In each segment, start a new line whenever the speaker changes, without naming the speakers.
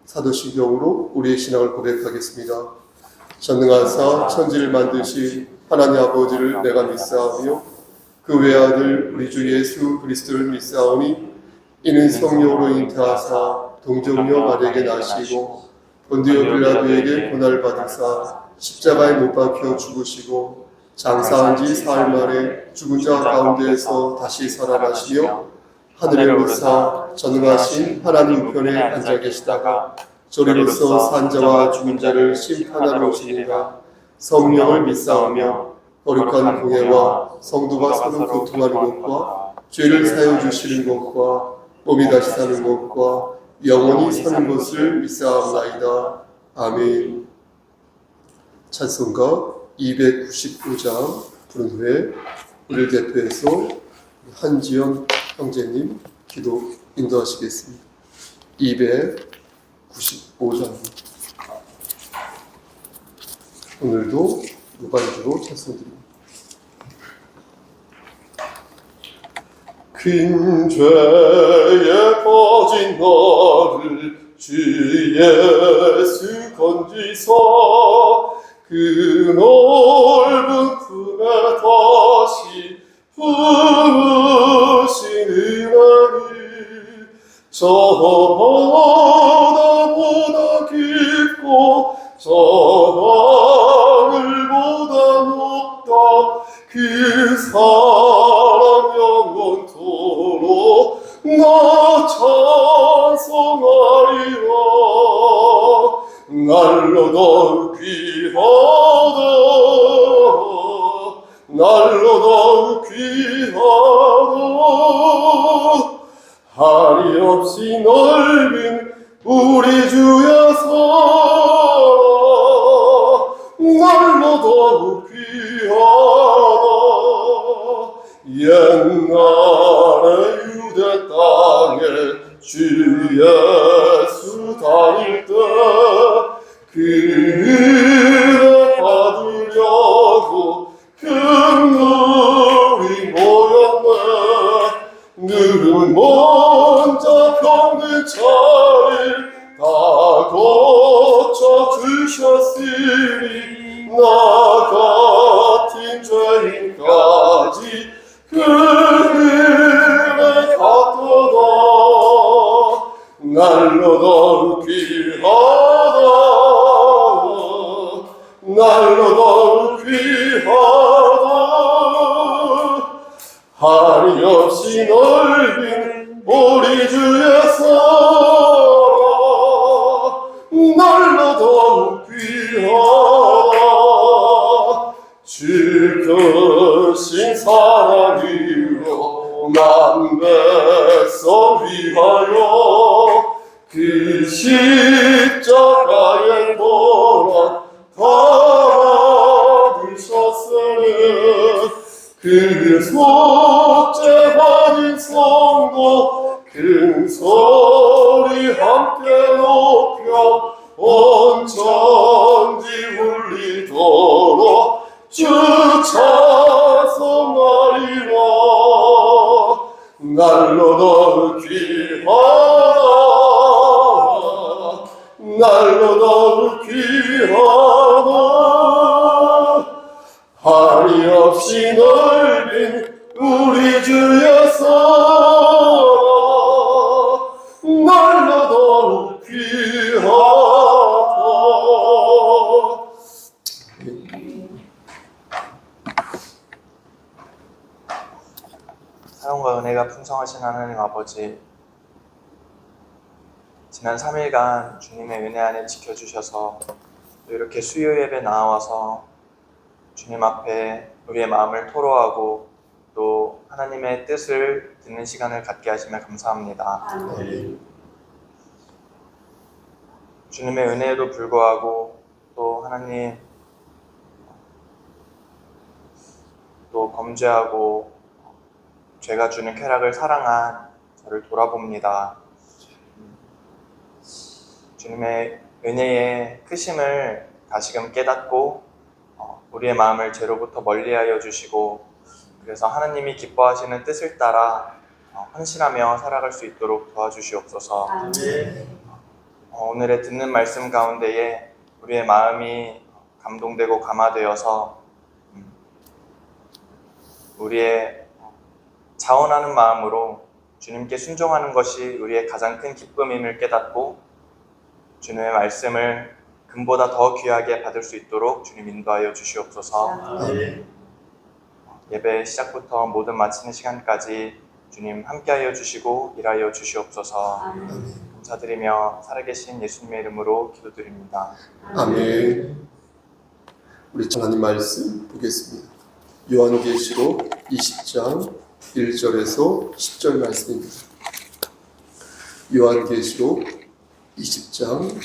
사도신경으로 우리의 신앙을 고백하겠습니다. 전능하사 천지를 만드신 하나님 아버지를 내가 믿사오며 그 외아들 우리 주 예수 그리스도를 믿사오니 이는 성령으로 잉태하사 동정녀 마리아에게 나시고 본디오 빌라도에게 고난을 받으사 십자가에 못 박혀 죽으시고 장사한 지 사흘 만에 죽은 자 가운데에서 다시 살아나시며 하늘에 오르사 전능하신 하나님 우편에 앉아 계시다가 저리로서 산자와 죽은 자를 심판하러 오시니라. 성령을 믿사오며 거룩한 공회와 성도가 서로 교통하는 것과 죄를 사여 주시는 것과 몸이 다시 사는 것과 영원히 사는 것을 믿사옵나이다. 아멘. 찬송가 295장 부른 후에 우리를 대표해서 한지영 형제님 기도 인도하시겠습니다. 295장입니다. 오늘도 무반주로 찬송드립니다. 큰 죄에 빠진 나를 주 예수 건지사 그 넓은 품에 다시 부으신 은혜를 저 바다보다 깊고 저 하늘보다 높다 그 사랑 영원토록 나 찬송하리라. 날로 더욱 귀하다 날로 더욱 귀하다 한이 없이 넓은 우리 주의 사랑 날로 더욱 귀하다. 옛날에 유대 땅에 주 예수 다닐 때 그 은혜 받으려고 금물이 모였네. 누군 먼저 병든 자를 다 고쳐 주셨으니 나 같은 죄인까지 그 은혜 받도다. 날로 더욱 귀하다 날로 더욱 귀하다 한이 없이 넓은 우리 주의 사랑 날로 더욱 귀하다. 주 크신 사랑으로 난 백성 위하여 그 십자가의 보람 받으셨으니 그 속죄 받은 성도 큰 소리 함께 높여 온 천지 울리도록 주 찬송하리라. 날로 더욱 귀하다 날로 더욱 귀하다 한이 없이 넓은 우리 주의 사랑 날로 더욱 귀하다.
사랑과 은혜가 풍성하신 하나님 아버지, 지난 3일간 주님의 은혜 안에 지켜주셔서 또 이렇게 수요 예배 나와서 주님 앞에 우리의 마음을 토로하고 또 하나님의 뜻을 듣는 시간을 갖게 하시며 감사합니다. 주님의 은혜에도 불구하고 또 하나님 또 범죄하고 죄가 주는 쾌락을 사랑한 저를 돌아봅니다. 주님의 은혜의 크심을 다시금 깨닫고 우리의 마음을 죄로부터 멀리하여 주시고 그래서 하나님이 기뻐하시는 뜻을 따라 헌신하며 살아갈 수 있도록 도와주시옵소서. 오늘의 듣는 말씀 가운데에 우리의 마음이 감동되고 감화되어서 우리의 자원하는 마음으로 주님께 순종하는 것이 우리의 가장 큰 기쁨임을 깨닫고 주님의 말씀을 금보다 더 귀하게 받을 수 있도록 주님 인도하여 주시옵소서.
아멘.
예배 시작부터 모든 마치는 시간까지 주님 함께하여 주시고 일하여 주시옵소서. 감사드리며 살아계신 예수님의 이름으로 기도드립니다.
아멘. 우리 하나님 말씀 보겠습니다. 요한계시록 20장 1절에서 10절 말씀입니다. 요한계시록 20장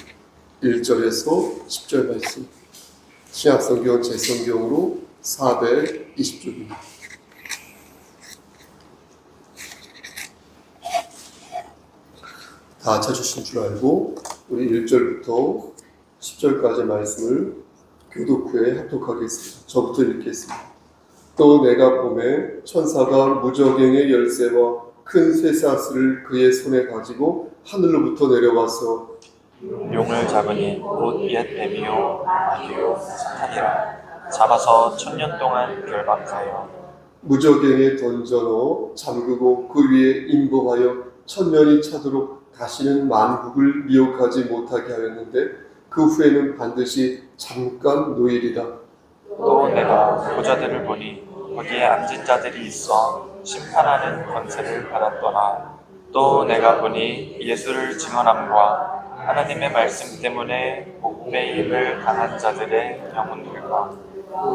1절에서 10절 말씀. 신약성경 제성경으로 420쪽입니다. 다 찾으신 줄 알고 우리 1절부터 10절까지 말씀을 교독 후에 합독하겠습니다. 저부터 읽겠습니다. 또 내가 보매 천사가 무저갱의 열쇠와 큰 쇠사슬을 그의 손에 가지고 하늘로부터 내려와서
용을 잡으니 곧 옛 뱀이요 마귀요 사탄이라 잡아서 1000년 동안 결박하여
무저갱에 던져넣어 잠그고 그 위에 임금하여 1000년이 차도록 다시는 만국을 미혹하지 못하게 하였는데 그 후에는 반드시 잠깐 노일이다.
또 내가 보좌들을 보니 거기에 앉은 자들이 있어 심판하는 권세를 받았더라. 또 내가 보니 예수를 증언함과 하나님의 말씀 때문에 복음의 힘을 당한 자들의 영혼들과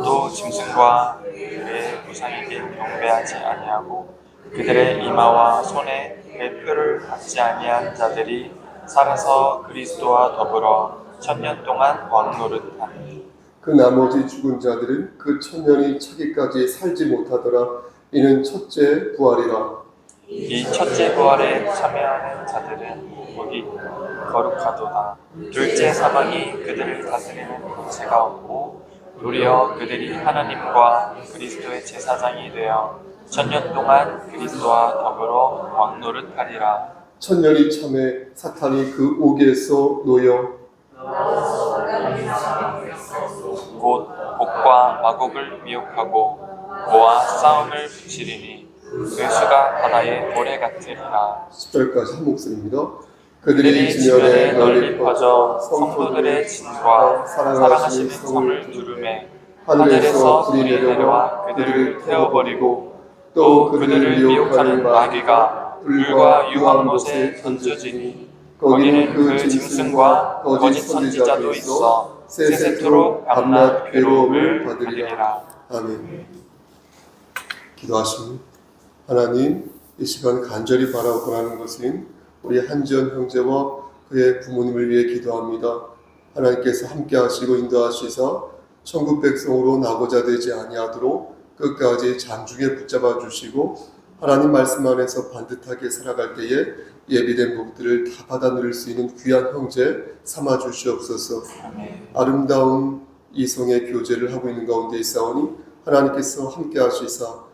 또 짐승과 그들의 우상에게 경배하지 아니하고 그들의 이마와 손에 그 표를 받지 아니한 자들이 살아서 그리스도와 더불어 1000년 동안 왕노릇하니
그 나머지 죽은 자들은 그 1000년이 차기까지 살지 못하더라. 이는 첫째 부활이라.
이 첫째 부활에 참여하는 자들은 복이 거룩하도다. 둘째 사망이 그들을 다스리는 권세가 없고 도리어 그들이 하나님과 그리스도의 제사장이 되어 1000년 동안 그리스도와 더불어 왕노릇하리라.
1000년이 참에 사탄이 그 옥에서 놓여
곧 복과 마곡을 미혹하고 모아 싸움을 붙이리니 그 수가 바다의 모래 같으리라.
10절까지 한 목소리입니다.
그들이 지면에 널리 퍼져 성도들의 진과 사랑하시는 성을 두르매 하늘에서 불이 내려와 그들을 태워버리고 또 그들을 미혹하는 마귀가 불과 유황못에 던져지니 거기는 그 짐승과 거짓 선지자도 있어 세세토록 밤낮 괴로움을 받으리라.
아멘. 기도하십니다. 하나님, 이 시간 간절히 바라고 하는 것은 우리 한지연 형제와 그의 부모님을 위해 기도합니다. 하나님께서 함께 하시고 인도하시사 천국 백성으로 나고자 되지 아니하도록 끝까지 장중에 붙잡아 주시고 하나님 말씀 안에서 반듯하게 살아갈 때에 예비된 복들을 다 받아 누릴 수 있는 귀한 형제 삼아 주시옵소서. 아름다운 이성의 교제를 하고 있는 가운데 있사오니 하나님께서 함께 하시사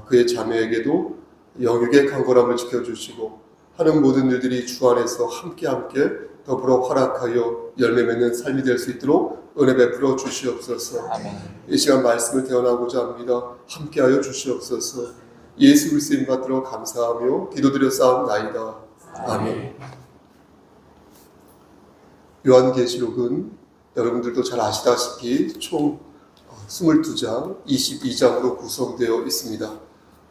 그의 자매에게도 영육의 강건함을 지켜주시고 하는 모든 일들이 주 안에서 함께 더불어 활약하여 열매 맺는 삶이 될 수 있도록 은혜 베풀어 주시옵소서.
아멘.
이 시간 말씀을 대언하고자 합니다. 함께하여 주시옵소서. 예수 그리스도 이름 받들어 감사하며 기도드려 싸움나이다. 아멘. 요한계시록은 여러분들도 잘 아시다시피 총 22장, 22장으로 구성되어 있습니다.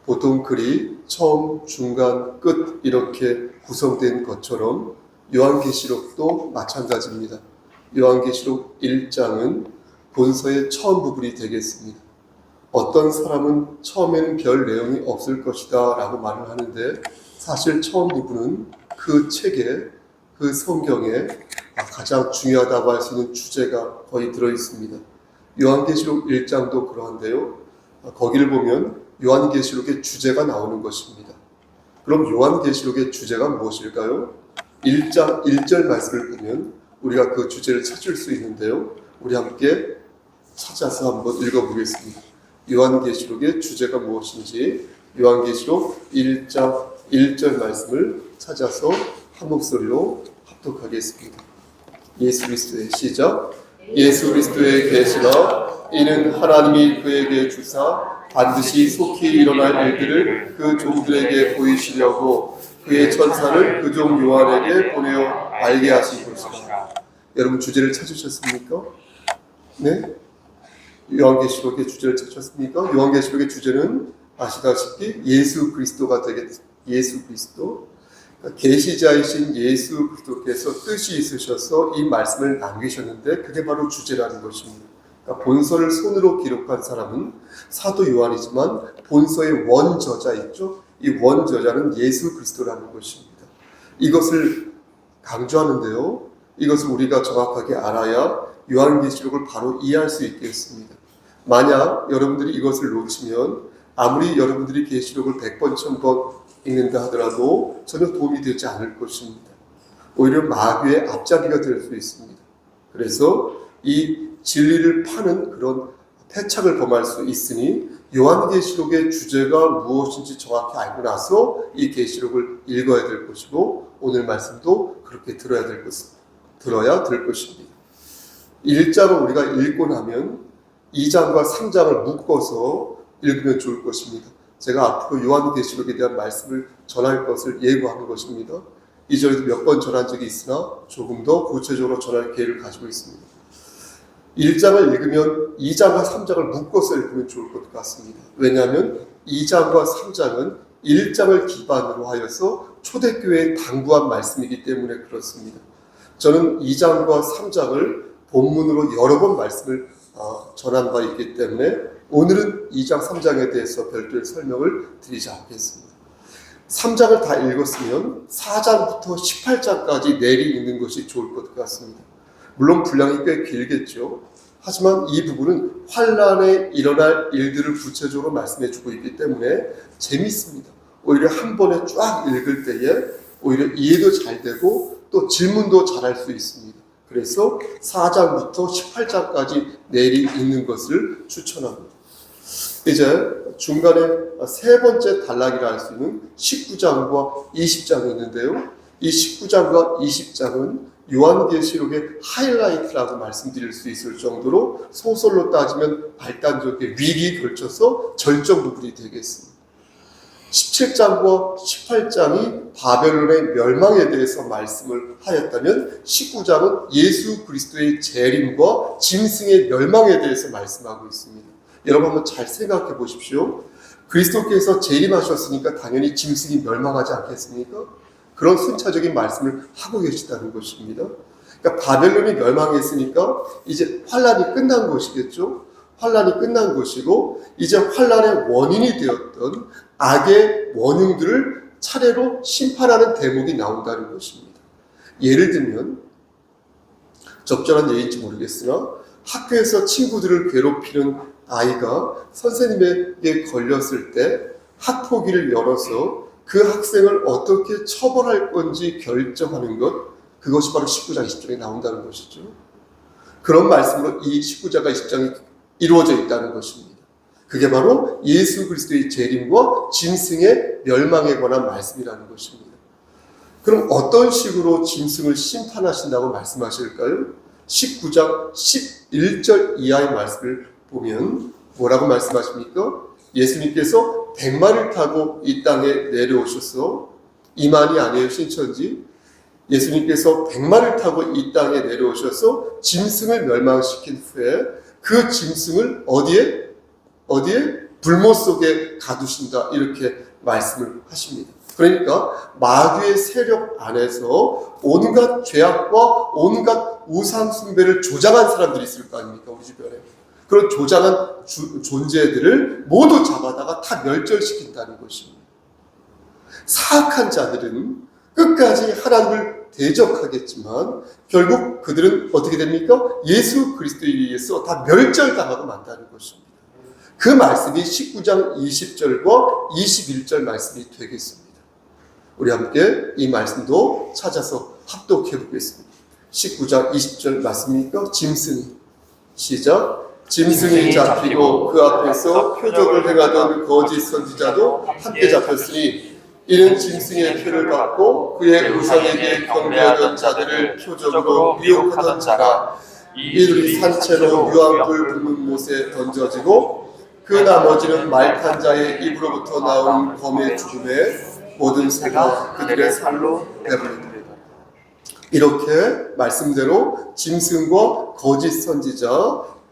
보통 글이 처음, 중간, 끝 이렇게 구성된 것처럼 요한계시록도 마찬가지입니다. 요한계시록 1장은 본서의 처음 부분이 되겠습니다. 어떤 사람은 처음에는 별 내용이 없을 것이다 라고 말을 하는데 사실 처음 부분은 그 책에, 그 성경에 가장 중요하다고 할 수 있는 주제가 거의 들어있습니다. 요한계시록 1장도 그러한데요. 거기를 보면 요한계시록의 주제가 나오는 것입니다. 그럼 요한계시록의 주제가 무엇일까요? 1장 1절 말씀을 보면 우리가 그 주제를 찾을 수 있는데요. 우리 함께 찾아서 한번 읽어보겠습니다. 요한계시록의 주제가 무엇인지 요한계시록 1장 1절 말씀을 찾아서 한 목소리로 합독하겠습니다. 예수 그리스도의 시작. 예수 그리스도의 계시라 이는 하나님이 그에게 주사 반드시 속히 일어날 일들을 그 종들에게 보이시려고 그의 천사를 그 종 요한에게 보내어 알게 하신 것이다. 여러분 주제를 찾으셨습니까? 네? 요한계시록의 주제를 찾으셨습니까? 요한계시록의 주제는 아시다시피 예수 그리스도가 되겠습니다. 예수 그리스도. 계시자이신 예수 그리스도께서 뜻이 있으셔서 이 말씀을 남기셨는데 그게 바로 주제라는 것입니다. 그러니까 본서를 손으로 기록한 사람은 사도 요한이지만 본서의 원저자 있죠? 이 원저자는 예수 그리스도라는 것입니다. 이것을 강조하는데요. 이것을 우리가 정확하게 알아야 요한계시록을 바로 이해할 수 있겠습니다. 만약 여러분들이 이것을 놓치면 아무리 여러분들이 계시록을 100번, 1000번 읽는다 하더라도 전혀 도움이 되지 않을 것입니다. 오히려 마귀의 앞잡이가 될 수 있습니다. 그래서 이 진리를 파는 그런 패착을 범할 수 있으니 요한계시록의 주제가 무엇인지 정확히 알고 나서 이 계시록을 읽어야 될 것이고 오늘 말씀도 그렇게 들어야 될 것입니다. 1장을 우리가 읽고 나면 2장과 3장을 묶어서 읽으면 좋을 것입니다. 제가 앞으로 요한계시록에 대한 말씀을 전할 것을 예고하는 것입니다. 이전에도 몇 번 전한 적이 있으나 조금 더 구체적으로 전할 기회를 가지고 있습니다. 1장을 읽으면 2장과 3장을 묶어서 읽으면 좋을 것 같습니다. 왜냐하면 2장과 3장은 1장을 기반으로 하여서 초대교회에 당부한 말씀이기 때문에 그렇습니다. 저는 2장과 3장을 본문으로 여러 번 말씀을 전한 바 있기 때문에 오늘은 2장, 3장에 대해서 별도의 설명을 드리지 않겠습니다. 3장을 다 읽었으면 4장부터 18장까지 내리 읽는 것이 좋을 것 같습니다. 물론 분량이 꽤 길겠죠. 하지만 이 부분은 환란에 일어날 일들을 구체적으로 말씀해 주고 있기 때문에 재밌습니다. 오히려 한 번에 쫙 읽을 때에 오히려 이해도 잘 되고 또 질문도 잘 할 수 있습니다. 그래서 4장부터 18장까지 내리 읽는 것을 추천합니다. 이제 중간에 세 번째 단락이라 할 수 있는 19장과 20장이 있는데요. 이 19장과 20장은 요한계시록의 하이라이트라고 말씀드릴 수 있을 정도로 소설로 따지면 발단적인 위기에 걸쳐서 절정 부분이 되겠습니다. 17장과 18장이 바벨론의 멸망에 대해서 말씀을 하였다면 19장은 예수 그리스도의 재림과 짐승의 멸망에 대해서 말씀하고 있습니다. 여러분 한번 잘 생각해 보십시오. 그리스도께서 재림하셨으니까 당연히 짐승이 멸망하지 않겠습니까? 그런 순차적인 말씀을 하고 계시다는 것입니다. 그러니까 바벨론이 멸망했으니까 이제 환란이 끝난 것이겠죠. 환란이 끝난 것이고 이제 환란의 원인이 되었던 악의 원흉들을 차례로 심판하는 대목이 나온다는 것입니다. 예를 들면 적절한 예인지 모르겠으나 학교에서 친구들을 괴롭히는 아이가 선생님에게 걸렸을 때 학폭위를 열어서 그 학생을 어떻게 처벌할 건지 결정하는 것, 그것이 바로 19장 20장에 나온다는 것이죠. 그런 말씀으로 이 19장과 20장이 이루어져 있다는 것입니다. 그게 바로 예수 그리스도의 재림과 짐승의 멸망에 관한 말씀이라는 것입니다. 그럼 어떤 식으로 짐승을 심판하신다고 말씀하실까요? 19장 11절 이하의 말씀을 보면 뭐라고 말씀하십니까? 예수님께서 백마를 타고 이 땅에 내려오셔서 이만이 아니에요, 신천지. 예수님께서 백마를 타고 이 땅에 내려오셔서 짐승을 멸망시킨 후에 그 짐승을 어디에? 불못 속에 가두신다. 이렇게 말씀을 하십니다. 그러니까 마귀의 세력 안에서 온갖 죄악과 온갖 우상 숭배를 조장한 사람들이 있을 거 아닙니까? 우리 주변에. 그런 조장한 존재들을 모두 잡아다가 다 멸절시킨다는 것입니다. 사악한 자들은 끝까지 하나님을 대적하겠지만 결국 그들은 어떻게 됩니까? 예수 그리스도에 의해서 다 멸절당하고 만다는 것입니다. 그 말씀이 19장 20절과 21절 말씀이 되겠습니다. 우리 함께 이 말씀도 찾아서 합독해 보겠습니다. 19장 20절 말씀입니까? 짐승이 시작. 짐승이 잡히고 그 앞에서 표적을 행하던 거짓 선지자도 함께 잡혔으니 이는 짐승의 표를 받고 그의 우상에게 경배하던 자들을 표적으로 미혹하던 자라. 이들이 산채로 유황불 붓는 못에 던져지고 그 나머지는 말 탄 자의 입으로부터 나오는 검의 죽음에 모든 새가 그들의 살로 배부르다. 이렇게 말씀대로 짐승과 거짓 선지자,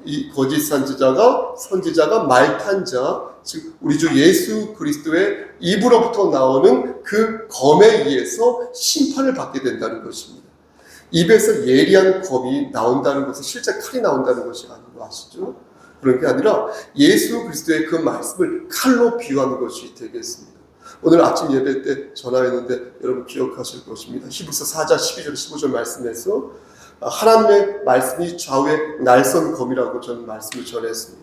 이 거짓 선지자가 말 탄 자, 즉 우리 주 예수 그리스도의 입으로부터 나오는 그 검에 의해서 심판을 받게 된다는 것입니다. 입에서 예리한 검이 나온다는 것은 실제 칼이 나온다는 것이 아닌 거 아시죠? 그런 게 아니라 예수 그리스도의 그 말씀을 칼로 비유하는 것이 되겠습니다. 오늘 아침 예배 때 전화했는데 여러분 기억하실 것입니다. 히브리서 4장 12절 15절 말씀에서 하나님의 말씀이 좌우의 날선 검이라고 저는 말씀을 전했습니다.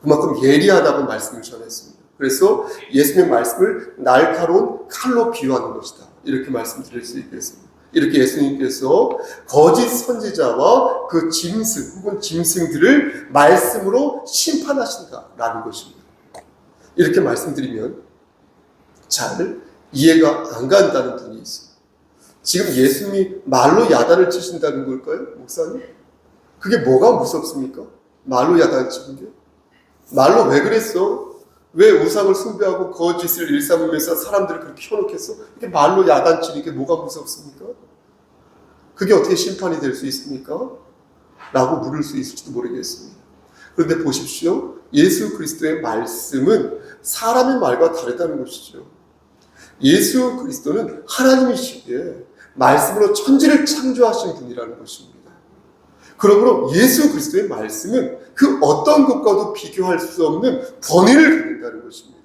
그만큼 예리하다고 말씀을 전했습니다. 그래서 예수님의 말씀을 날카로운 칼로 비유하는 것이다. 이렇게 말씀드릴 수 있겠습니다. 이렇게 예수님께서 거짓 선지자와 그 짐승 혹은 짐승들을 말씀으로 심판하신다라는 것입니다. 이렇게 말씀드리면 잘 이해가 안 간다는 분이 있어요. 지금 예수님이 말로 야단을 치신다는 걸까요? 목사님? 그게 뭐가 무섭습니까? 말로 야단 치는 게? 말로 왜 그랬어? 왜 우상을 숭배하고 거짓을 일삼으면서 사람들을 그렇게 켜놓겠어? 이게 말로 야단치는 게 뭐가 무섭습니까? 그게 어떻게 심판이 될 수 있습니까? 라고 물을 수 있을지도 모르겠습니다. 그런데 보십시오. 예수 그리스도의 말씀은 사람의 말과 다르다는 것이죠. 예수 그리스도는 하나님이시기에 말씀으로 천지를 창조하신 분이라는 것입니다. 그러므로 예수 그리스도의 말씀은 그 어떤 것과도 비교할 수 없는 권위를 가진다는 것입니다.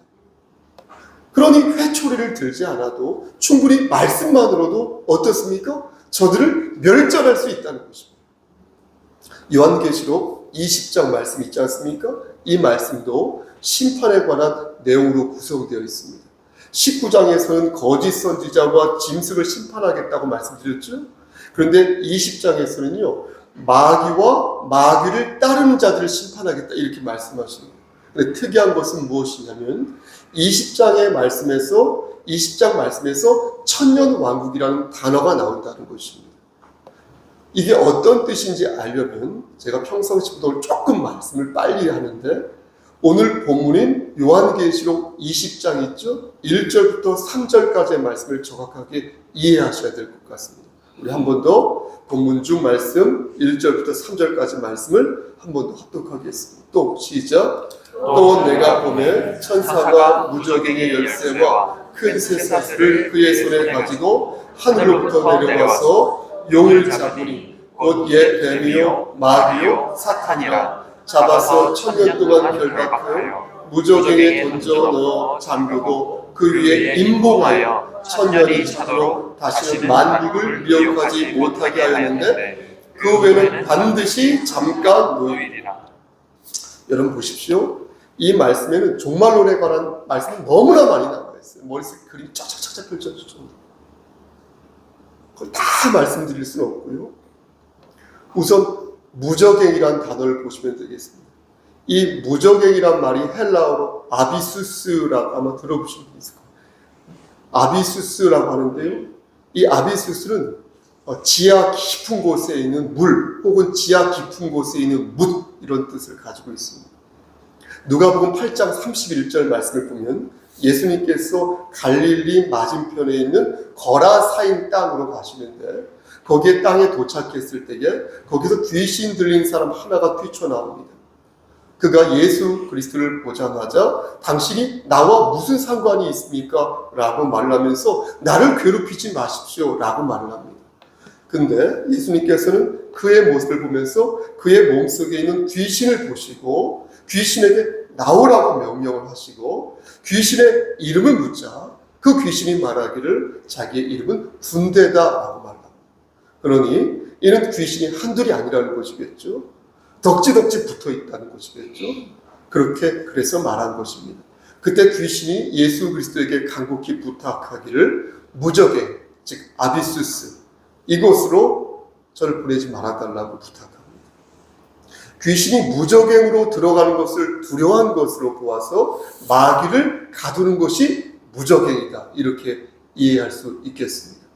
그러니 회초리를 들지 않아도 충분히 말씀만으로도 어떻습니까? 저들을 멸절할 수 있다는 것입니다. 요한계시록 20장 말씀 있지 않습니까? 이 말씀도 심판에 관한 내용으로 구성되어 있습니다. 19장에서는 거짓 선지자와 짐승을 심판하겠다고 말씀드렸죠. 그런데 20장에서는요. 마귀와 마귀를 따르는 자들을 심판하겠다 이렇게 말씀하십니다. 근데 특이한 것은 무엇이냐면 20장 말씀에서 천년 왕국이라는 단어가 나온다는 것입니다. 이게 어떤 뜻인지 알려면 제가 평상시보다 조금 말씀을 빨리 하는데 오늘 본문인 요한계시록 20장 있죠? 1절부터 3절까지의 말씀을 정확하게 이해하셔야 될 것 같습니다. 우리 한 번 더 본문 중 말씀 1절부터 3절까지 말씀을 한 번 더 합독하겠습니다. 또 시작. 또 내가 보면 천사가 무저갱의 열쇠와 큰 쇠사슬을 그의 손에 가지고 하늘로부터 내려와서 용을 잡으니 곧 옛 뱀이요 마귀요 사탄이라. 잡아서 1000년 동안 결박하여 무저갱에 던져 넣어 잠그고 그 위에 임봉하여 1000년이 차도록 다시는 만국을 미혹하지 못하게 하였는데 그 후에는 반드시 잠깐 놓이리라. 여러분 보십시오. 이 말씀에는 종말론에 관한 말씀이 너무나 많이 나와 있어요. 머릿속에 그림이 쫙쫙쫙 펼쳐질 정도로. 그걸 다 말씀드릴 수는 없고요. 우선 무저갱이라는 단어를 보시면 되겠습니다. 이 무저갱이란 말이 헬라어로 아비수스라고 아마 들어보신 분 있을 거예요. 아비수스라고 하는데요. 이 아비수스는 지하 깊은 곳에 있는 물 혹은 지하 깊은 곳에 있는 묻 이런 뜻을 가지고 있습니다. 누가복음 8장 31절 말씀을 보면 예수님께서 갈릴리 맞은편에 있는 거라사인 땅으로 가시는데 거기에 땅에 도착했을 때에 거기서 귀신 들린 사람 하나가 뛰쳐나옵니다. 그가 예수 그리스도를 보자마자 당신이 나와 무슨 상관이 있습니까? 라고 말을 하면서 나를 괴롭히지 마십시오 라고 말을 합니다. 근데 예수님께서는 그의 모습을 보면서 그의 몸속에 있는 귀신을 보시고 귀신에게 나오라고 명령을 하시고 귀신의 이름을 묻자 그 귀신이 말하기를 자기의 이름은 군대다라고 말합니다. 그러니 이는 귀신이 한둘이 아니라는 것이겠죠. 덕지덕지 붙어 있다는 것이겠죠. 그래서 말한 것입니다. 그때 귀신이 예수 그리스도에게 간곡히 부탁하기를 무적에 즉 아비수스 이곳으로 저를 보내지 말아달라고 부탁합니다. 귀신이 무적행으로 들어가는 것을 두려워한 것으로 보아서 마귀를 가두는 것이 무적행이다 이렇게 이해할 수 있겠습니다.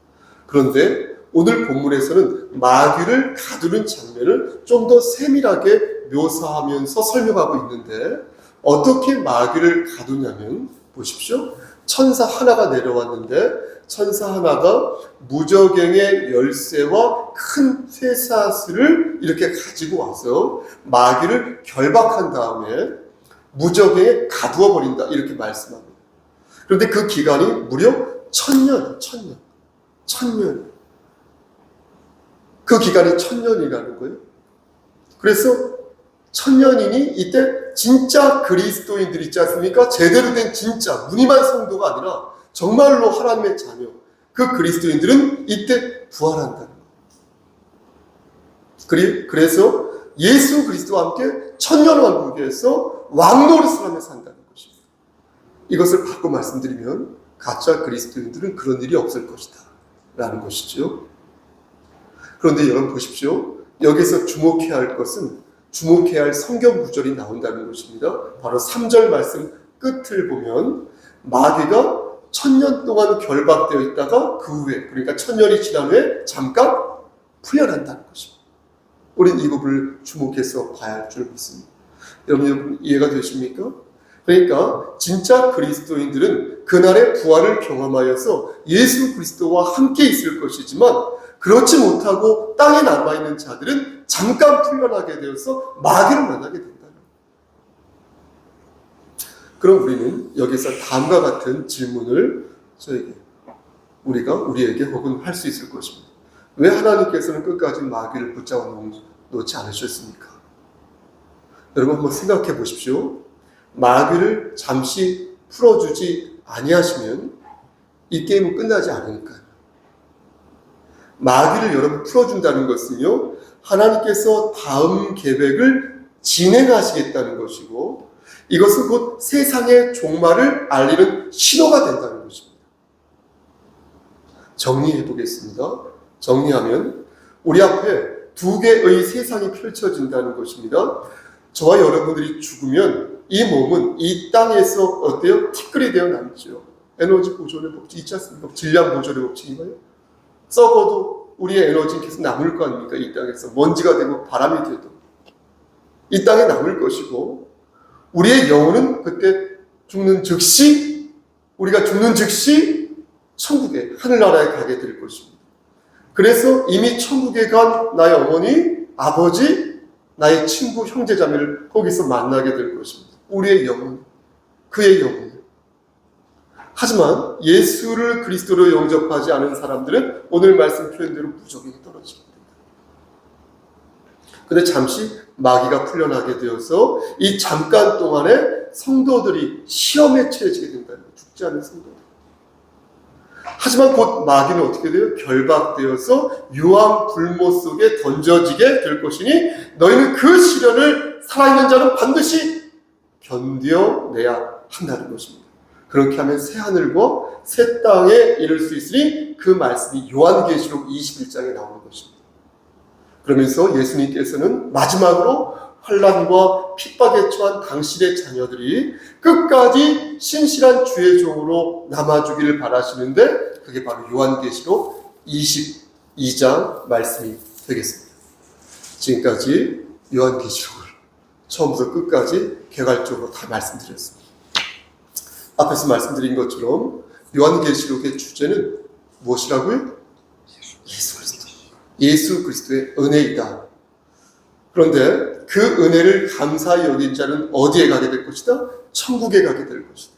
그런데 오늘 본문에서는 마귀를 가두는 장면을 좀 더 세밀하게 묘사하면서 설명하고 있는데, 어떻게 마귀를 가두냐면, 보십시오. 천사 하나가 내려왔는데 천사 하나가 무저갱의 열쇠와 큰 쇠사슬을 이렇게 가지고 와서 마귀를 결박한 다음에 무저갱에 가두어 버린다, 이렇게 말씀합니다. 그런데 그 기간이 무려 1000년. 그 기간이 1000년이라는 거예요. 그래서 1000년이니 이때 진짜 그리스도인들 있지 않습니까? 제대로 된 진짜 무늬만 성도가 아니라 정말로 하나님의 자녀, 그 그리스도인들은 이때 부활한다는 거예요. 그래서 예수 그리스도와 함께 천년왕국에서 왕노릇을 하며 산다는 것입니다. 이것을 바꿔 말씀드리면 가짜 그리스도인들은 그런 일이 없을 것이다 라는 것이죠. 그런데 여러분 보십시오. 여기서 주목해야 할 것은, 주목해야 할 성경 구절이 나온다는 것입니다. 바로 3절 말씀 끝을 보면 마귀가 1000년 동안 결박되어 있다가 그 후에, 그러니까 1000년이 지난 후에 잠깐 풀려난다는 것입니다. 우리는 이 부분을 주목해서 봐야 할 줄 믿습니다. 여러분 이해가 되십니까? 그러니까 진짜 그리스도인들은 그날의 부활을 경험하여서 예수 그리스도와 함께 있을 것이지만, 그렇지 못하고 땅에 남아있는 자들은 잠깐 풀려나게 되어서 마귀를 만나게 된다. 그럼 우리는 여기서 다음과 같은 질문을 우리에게 혹은 할 수 있을 것입니다. 왜 하나님께서는 끝까지 마귀를 붙잡아 놓지 않으셨습니까? 여러분 한번 생각해 보십시오. 마귀를 잠시 풀어주지 아니하시면 이 게임은 끝나지 않으니까요. 마귀를 여러분 풀어준다는 것은요, 하나님께서 다음 계획을 진행하시겠다는 것이고, 이것은 곧 세상의 종말을 알리는 신호가 된다는 것입니다. 정리해 보겠습니다. 정리하면 우리 앞에 두 개의 세상이 펼쳐진다는 것입니다. 저와 여러분들이 죽으면 이 몸은 이 땅에서 어때요? 티끌이 되어 남죠. 에너지 보존의 법칙 있지 않습니까? 질량 보존의 법칙인가요? 썩어도 우리의 에너지는 계속 남을 거 아닙니까? 이 땅에서 먼지가 되고 바람이 돼도 이 땅에 남을 것이고, 우리의 영혼은 그때 우리가 죽는 즉시 천국에, 하늘나라에 가게 될 것입니다. 그래서 이미 천국에 간 나의 어머니, 아버지, 나의 친구, 형제, 자매를 거기서 만나게 될 것입니다. 우리의 영혼, 그의 영혼. 하지만 예수를 그리스도로 영접하지 않은 사람들은 오늘 말씀 표현대로 무적에게 떨어집니다. 근데 잠시 마귀가 풀려나게 되어서 이 잠깐 동안에 성도들이 시험에 처해지게 된다는 거예요. 죽지 않은 성도들. 하지만 곧 마귀는 어떻게 돼요? 결박되어서 유황 불모 속에 던져지게 될 것이니 너희는 그 시련을 살아있는 자는 반드시 견뎌내야 한다는 것입니다. 그렇게 하면 새 하늘과 새 땅에 이를 수 있으니 그 말씀이 요한계시록 21장에 나오는 것입니다. 그러면서 예수님께서는 마지막으로 환난과 핍박에 처한 당신의 자녀들이 끝까지 신실한 주의 종으로 남아주기를 바라시는데, 그게 바로 요한계시록 22장 말씀이 되겠습니다. 지금까지 요한계시록을 처음부터 끝까지 개괄적으로 다 말씀드렸습니다. 앞에서 말씀드린 것처럼 요한계시록의 주제는 무엇이라고요? 예수 그리스도. 예수 그리스도의 은혜이다. 그런데 그 은혜를 감사히 여긴 자는 어디에 가게 될 것이다? 천국에 가게 될 것이다.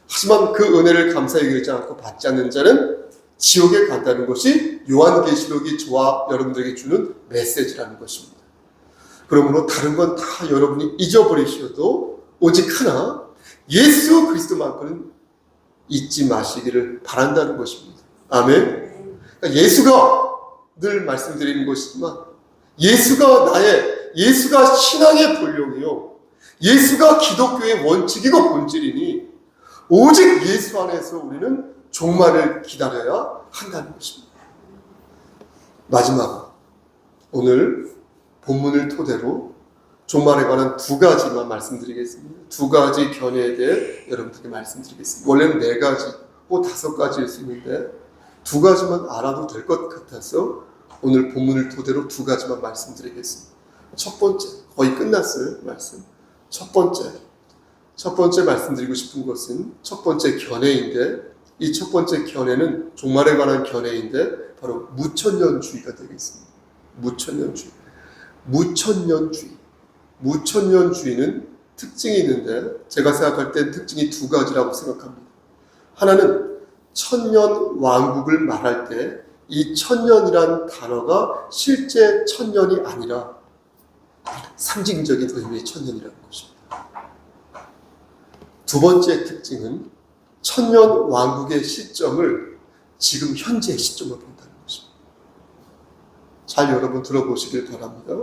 하지만 그 은혜를 감사히 여기지 않고 받지 않는 자는 지옥에 간다는 것이 요한계시록이 저와 여러분들에게 주는 메시지라는 것입니다. 그러므로 다른 건 다 여러분이 잊어버리셔도 오직 하나, 예수 그리스도만큼은 잊지 마시기를 바란다는 것입니다. 아멘. 그러니까 예수가 늘 말씀드리는 것이지만, 예수가 신앙의 본령이요, 예수가 기독교의 원칙이고 본질이니 오직 예수 안에서 우리는 종말을 기다려야 한다는 것입니다. 마지막, 오늘 본문을 토대로 종말에 관한 두 가지만 말씀드리겠습니다. 두 가지 견해에 대해 여러분들께 말씀드리겠습니다. 원래는 네 가지, 뭐 5가지일 수 있는데 2가지만 알아도 될 것 같아서 오늘 본문을 토대로 2가지만 말씀드리겠습니다. 첫 번째, 거의 끝났어요, 말씀. 첫 번째 말씀드리고 싶은 것은 첫 번째 견해인데, 이 첫 번째 견해는 종말에 관한 견해인데 바로 무천년주의가 되겠습니다. 무천년주의는 특징이 있는데 제가 생각할 땐 특징이 2가지라고 생각합니다. 하나는 천년 왕국을 말할 때 이 천년이란 단어가 실제 천년이 아니라 상징적인 의미의 천년이라는 것입니다. 2번째 특징은 천년 왕국의 시점을 지금 현재의 시점으로 본다는 것입니다. 잘 여러분 들어보시길 바랍니다.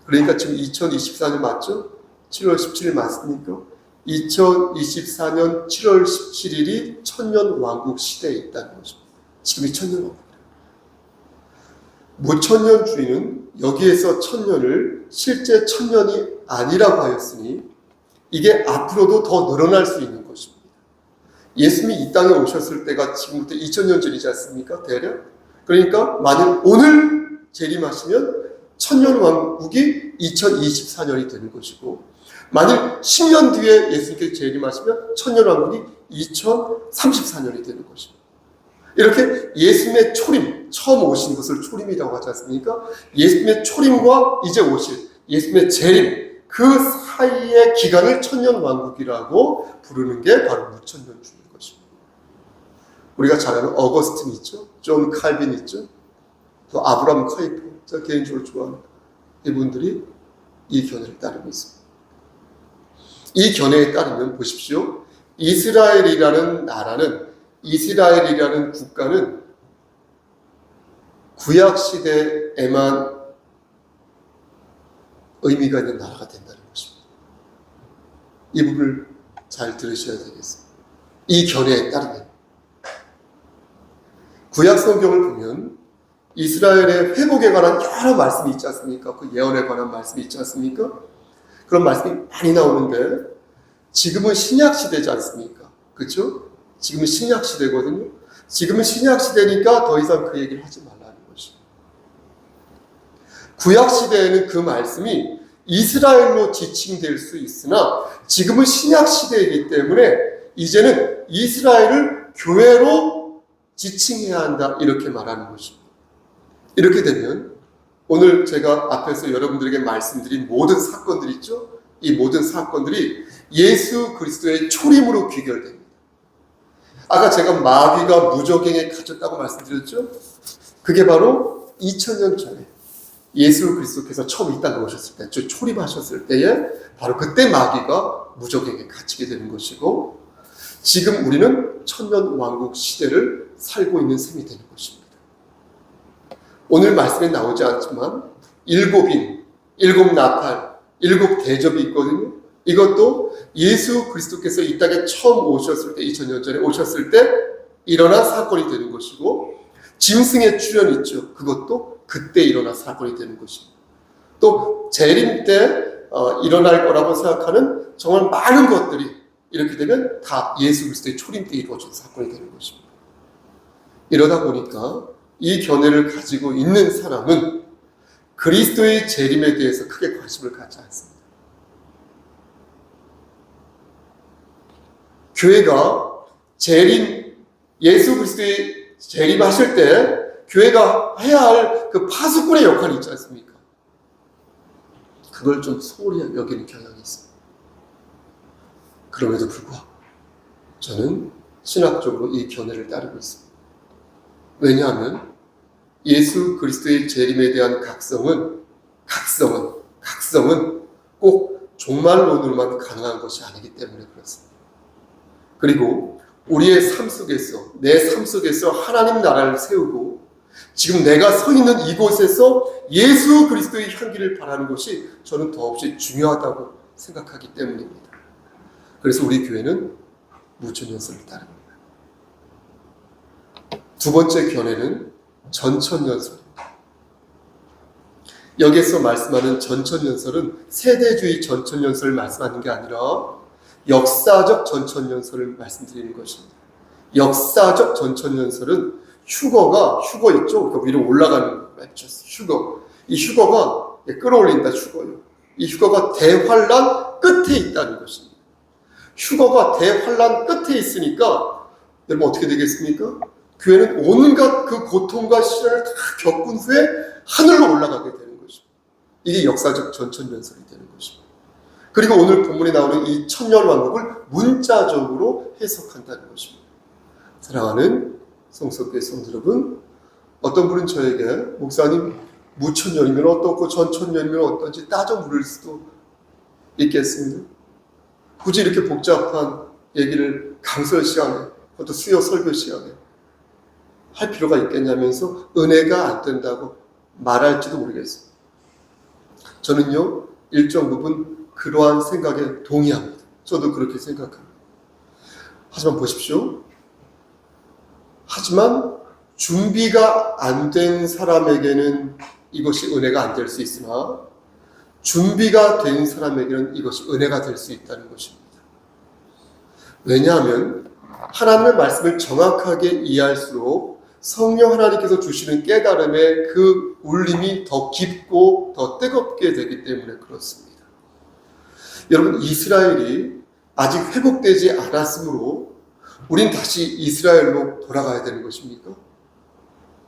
그러니까 지금 2024년 맞죠? 7월 17일 맞습니까? 2024년 7월 17일이 천년 왕국 시대에 있다는 것입니다. 지금이 천년 왕국이에요. 무천년주의는 여기에서 천년을 실제 천년이 아니라고 하였으니 이게 앞으로도 더 늘어날 수 있는 것입니다. 예수님이 이 땅에 오셨을 때가 지금부터 2000년 전이지 않습니까? 대략. 그러니까 만약 오늘 재림하시면 천년 왕국이 2024년이 되는 것이고, 만일 10년 뒤에 예수님께서 재림하시면 천년 왕국이 2034년이 되는 것입니다. 이렇게 예수님의 초림, 처음 오신 것을 초림이라고 하지 않습니까? 예수님의 초림과 이제 오실 예수님의 재림, 그 사이의 기간을 천년 왕국이라고 부르는 게 바로 무천년주의인 것입니다. 우리가 잘 아는 어거스틴 있죠? 존 칼빈 있죠? 또 아브라함 카이퍼, 제가 개인적으로 좋아하는 이분들이 이 견해를 따르고 있습니다. 이 견해에 따르면 보십시오. 이스라엘이라는 국가는 구약시대에만 의미가 있는 나라가 된다는 것입니다. 이 부분을 잘 들으셔야 되겠습니다. 이 견해에 따르면 구약 성경을 보면 이스라엘의 회복에 관한 여러 말씀이 있지 않습니까? 그 예언에 관한 말씀이 있지 않습니까? 그런 말씀이 많이 나오는데 지금은 신약 시대지 않습니까? 그렇죠? 지금은 신약 시대거든요. 지금은 신약 시대니까 더 이상 그 얘기를 하지 말라는 것입니다. 구약 시대에는 그 말씀이 이스라엘로 지칭될 수 있으나 지금은 신약 시대이기 때문에 이제는 이스라엘을 교회로 지칭해야 한다, 이렇게 말하는 것입니다. 이렇게 되면 오늘 제가 앞에서 여러분들에게 말씀드린 모든 사건들이 있죠? 이 모든 사건들이 예수 그리스도의 초림으로 귀결됩니다. 아까 제가 마귀가 무적행에 갇혔다고 말씀드렸죠? 그게 바로 2000년 전에 예수 그리스도께서 처음 이 땅에 오셨을 때, 초림하셨을 때에 바로 그때 마귀가 무적행에 갇히게 되는 것이고, 지금 우리는 천년 왕국 시대를 살고 있는 셈이 되는 것입니다. 오늘 말씀에 나오지 않지만 7인, 7나팔, 7대접이 있거든요. 이것도 예수 그리스도께서 이 땅에 처음 오셨을 때, 2000년 전에 오셨을 때 일어난 사건이 되는 것이고, 짐승의 출현이 있죠. 그것도 그때 일어난 사건이 되는 것입니다. 또 재림 때 일어날 거라고 생각하는 정말 많은 것들이 이렇게 되면 다 예수 그리스도의 초림 때 이루어진 사건이 되는 것입니다. 이러다 보니까 이 견해를 가지고 있는 사람은 그리스도의 재림에 대해서 크게 관심을 갖지 않습니다. 교회가 예수 그리스도의 재림하실 때 교회가 해야 할 그 파수꾼의 역할이 있지 않습니까? 그걸 좀 소홀히 여기는 경향이 있습니다. 그럼에도 불구하고 저는 신학적으로 이 견해를 따르고 있습니다. 왜냐하면 예수 그리스도의 재림에 대한 각성은 꼭 종말론으로만 가능한 것이 아니기 때문에 그렇습니다. 그리고 우리의 삶 속에서, 내 삶 속에서 하나님 나라를 세우고 지금 내가 서 있는 이곳에서 예수 그리스도의 향기를 바라는 것이 저는 더없이 중요하다고 생각하기 때문입니다. 그래서 우리 교회는 무천년설을 따릅니다. 2번째 견해는 전천년설입니다. 여기에서 말씀하는 전천년설은 세대주의 전천년설을 말씀하는 게 아니라 역사적 전천년설을 말씀드리는 것입니다. 역사적 전천연설은 휴거 있죠? 그러니까 위로 올라가는 거 맞죠? 휴거. 이 휴거가 끌어올린다, 휴거요. 이 휴거가 대환란 끝에 있다는 것입니다. 휴거가 대환란 끝에 있으니까 여러분 어떻게 되겠습니까? 교회는 온갖 그 고통과 시련을 다 겪은 후에 하늘로 올라가게 되는 것입니다. 이게 역사적 전천연설이 되는 것입니다. 그리고 오늘 본문에 나오는 이 천년왕국을 문자적으로 해석한다는 것입니다. 사랑하는 성석교회 성도 여러분, 어떤 분은 저에게 목사님 무천년이면 어떻고 전천년이면 어떤지 따져 물을 수도 있겠습니다. 굳이 이렇게 복잡한 얘기를 강설 시간에, 그것도 수요 설교 시간에 할 필요가 있겠냐면서 은혜가 안 된다고 말할지도 모르겠습니다. 저는요, 일정 부분 그러한 생각에 동의합니다. 저도 그렇게 생각합니다. 하지만 보십시오. 하지만 준비가 안 된 사람에게는 이것이 은혜가 안 될 수 있으나 준비가 된 사람에게는 이것이 은혜가 될 수 있다는 것입니다. 왜냐하면 하나님의 말씀을 정확하게 이해할수록 성령 하나님께서 주시는 깨달음의 그 울림이 더 깊고 더 뜨겁게 되기 때문에 그렇습니다. 여러분, 이스라엘이 아직 회복되지 않았으므로 우린 다시 이스라엘로 돌아가야 되는 것입니까?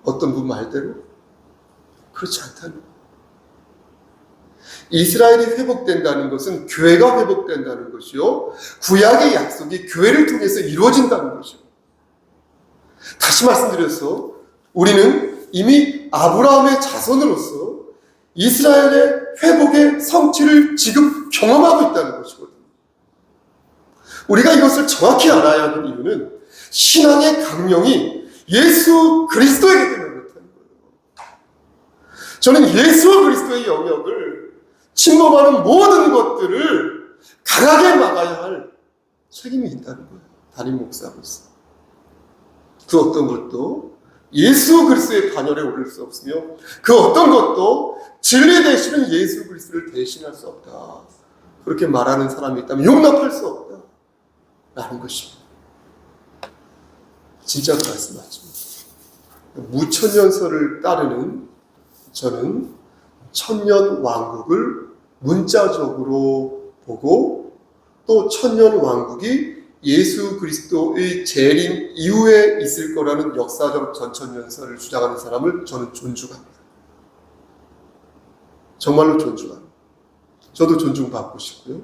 어떤 분 말대로? 그렇지 않다는 거예요. 이스라엘이 회복된다는 것은 교회가 회복된다는 것이요, 구약의 약속이 교회를 통해서 이루어진다는 것이요. 다시 말씀드려서 우리는 이미 아브라함의 자손으로서 이스라엘의 회복의 성취를 지금 경험하고 있다는 것이거든요. 우리가 이것을 정확히 알아야 하는 이유는 신앙의 강령이 예수 그리스도에게 때문에 그렇다는 거예요. 저는 예수 그리스도의 영역을 침범하는 모든 것들을 강하게 막아야 할 책임이 있다는 거예요. 담임 목사로서. 그 어떤 것도 예수 그리스도의 반열에 오를 수 없으며 그 어떤 것도 진리 되시는 예수 그리스도를 대신할 수 없다. 그렇게 말하는 사람이 있다면 용납할 수 없다. 라는 것입니다. 진짜 그 말씀 맞죠? 무천년설을 따르는 저는 천년 왕국을 문자적으로 보고 또 천년 왕국이 예수 그리스도의 재림 이후에 있을 거라는 역사적 전천연설을 주장하는 사람을 저는 존중합니다. 정말로 존중합니다. 저도 존중받고 싶고요.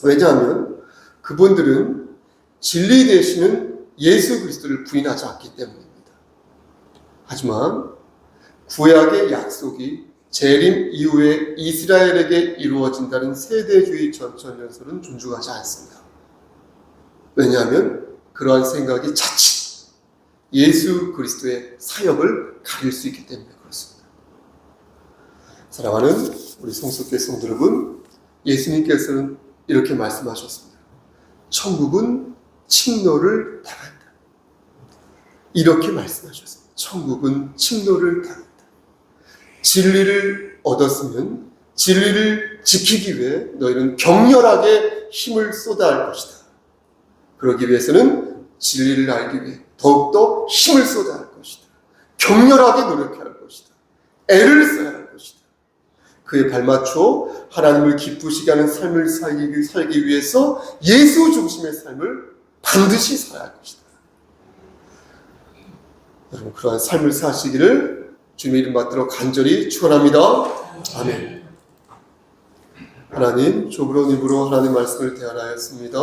왜냐하면 그분들은 진리 되시는 예수 그리스도를 부인하지 않기 때문입니다. 하지만 구약의 약속이 재림 이후에 이스라엘에게 이루어진다는 세대주의 전천연설은 존중하지 않습니다. 왜냐하면 그러한 생각이 자칫 예수 그리스도의 사역을 가릴 수 있기 때문에 그렇습니다. 사랑하는 우리 성숙교회 성도 여러분, 예수님께서는 이렇게 말씀하셨습니다. 천국은 침노를 당한다. 이렇게 말씀하셨습니다. 천국은 침노를 당한다. 진리를 얻었으면 진리를 지키기 위해 너희는 격렬하게 힘을 쏟아야 할 것이다. 그러기 위해서는 진리를 알기 위해 더욱더 힘을 쏟아야 할 것이다. 격렬하게 노력해야 할 것이다. 애를 써야 할 것이다. 그에 발맞춰 하나님을 기쁘시게 하는 삶을 살기 위해서 예수 중심의 삶을 반드시 살아야 할 것이다. 여러분, 그러한 삶을 사시기를 주님의 이름 받들어 간절히 축원합니다. 아멘. 하나님, 좁은 입으로 하나님의 말씀을 대하였습니다.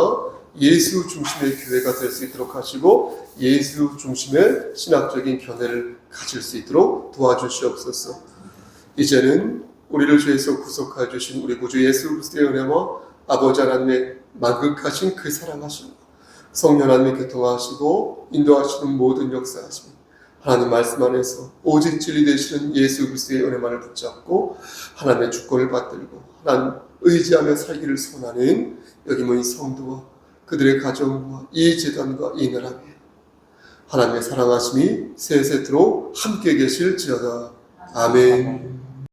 예수 중심의 교회가 될 수 있도록 하시고 예수 중심의 신학적인 견해를 가질 수 있도록 도와주시옵소서. 이제는 우리를 죄에서 구속하여 주신 우리 구주 예수 그리스도의 은혜와 아버지 하나님의 만극하신 그 사랑하심, 성령 하나님의 교통하시고 인도하시는 모든 역사하심, 하나님 말씀 안에서 오직 진리 되시는 예수 그리스도의 은혜만을 붙잡고 하나님의 주권을 받들고 하나님 의지하며 살기를 소원하는 여기 모인 성도와 그들의 가정과 이 재단과 이 나라에 하나님의 사랑하심이 세세토록 함께 계실지어다. 아멘.